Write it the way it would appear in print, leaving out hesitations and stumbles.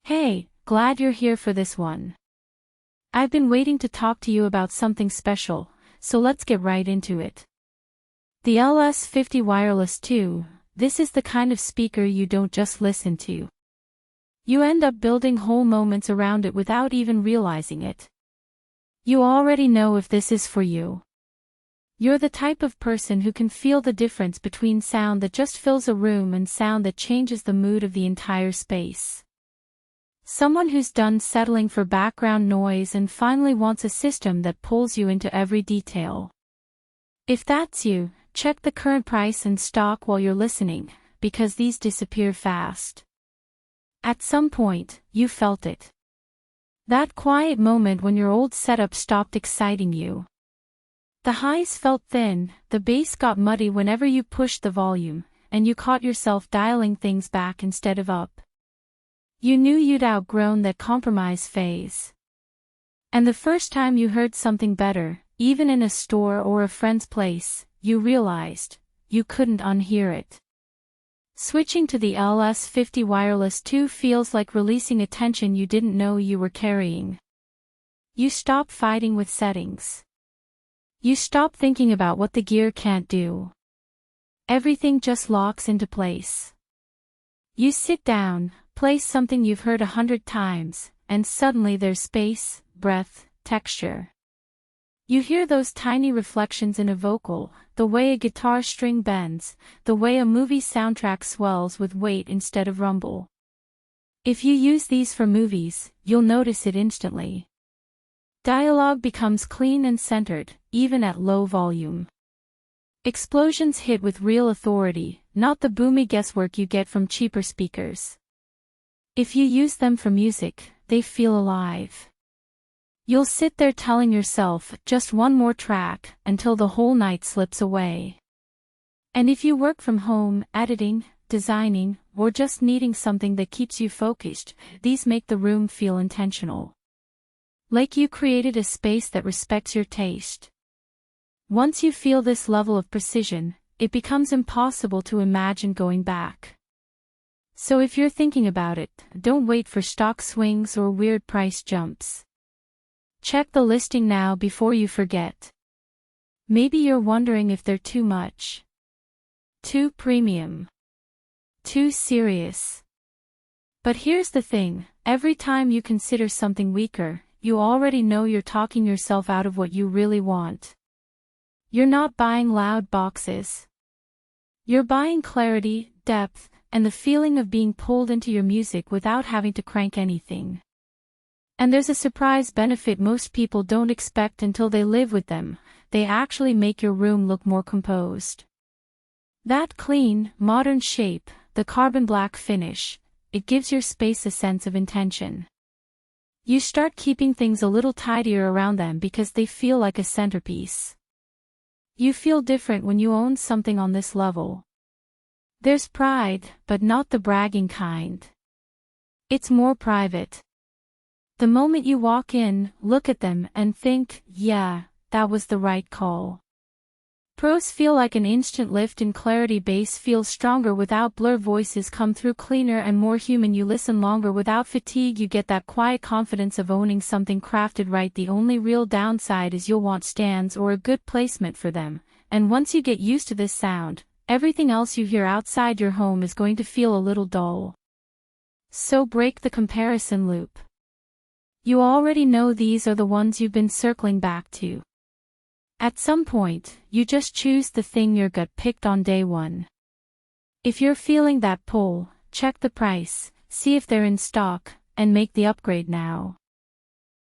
Hey, glad you're here for this one. I've been waiting to talk to you about something special, so let's get right into it. The LS50 Wireless II, this is the kind of speaker you don't just listen to. You end up building whole moments around it without even realizing it. You already know if this is for you. You're the type of person who can feel the difference between sound that just fills a room and sound that changes the mood of the entire space. Someone who's done settling for background noise and finally wants a system that pulls you into every detail. If that's you, check the current price and stock while you're listening, because these disappear fast. At some point, you felt it. That quiet moment when your old setup stopped exciting you. The highs felt thin, the bass got muddy whenever you pushed the volume, and you caught yourself dialing things back instead of up. You knew you'd outgrown that compromise phase. And the first time you heard something better, even in a store or a friend's place, you realized you couldn't unhear it. Switching to the LS50 Wireless II feels like releasing a tension you didn't know you were carrying. You stop fighting with settings. You stop thinking about what the gear can't do. Everything just locks into place. You sit down, play something you've heard 100 times, and suddenly there's space, breath, texture. You hear those tiny reflections in a vocal, the way a guitar string bends, the way a movie soundtrack swells with weight instead of rumble. If you use these for movies, you'll notice it instantly. Dialogue becomes clean and centered, even at low volume. Explosions hit with real authority, not the boomy guesswork you get from cheaper speakers. If you use them for music, they feel alive. You'll sit there telling yourself, just one more track, until the whole night slips away. And if you work from home, editing, designing, or just needing something that keeps you focused, these make the room feel intentional. Like you created a space that respects your taste. Once you feel this level of precision, it becomes impossible to imagine going back. So if you're thinking about it, don't wait for stock swings or weird price jumps. Check the listing now before you forget. Maybe you're wondering if they're too much. Too premium. Too serious. But here's the thing, every time you consider something weaker, you already know you're talking yourself out of what you really want. You're not buying loud boxes. You're buying clarity, depth, and the feeling of being pulled into your music without having to crank anything. And there's a surprise benefit most people don't expect until they live with them: they actually make your room look more composed. That clean, modern shape, the carbon black finish, it gives your space a sense of intention. You start keeping things a little tidier around them because they feel like a centerpiece. You feel different when you own something on this level. There's pride, but not the bragging kind. It's more private. The moment you walk in, look at them, and think, yeah, that was the right call. Pros feel like an instant lift in clarity, bass feels stronger without blur, voices come through cleaner and more human, you listen longer without fatigue, you get that quiet confidence of owning something crafted right. The only real downside is you'll want stands or a good placement for them, and once you get used to this sound, everything else you hear outside your home is going to feel a little dull. So break the comparison loop. You already know these are the ones you've been circling back to. At some point, you just choose the thing your gut picked on day one. If you're feeling that pull, check the price, see if they're in stock, and make the upgrade now.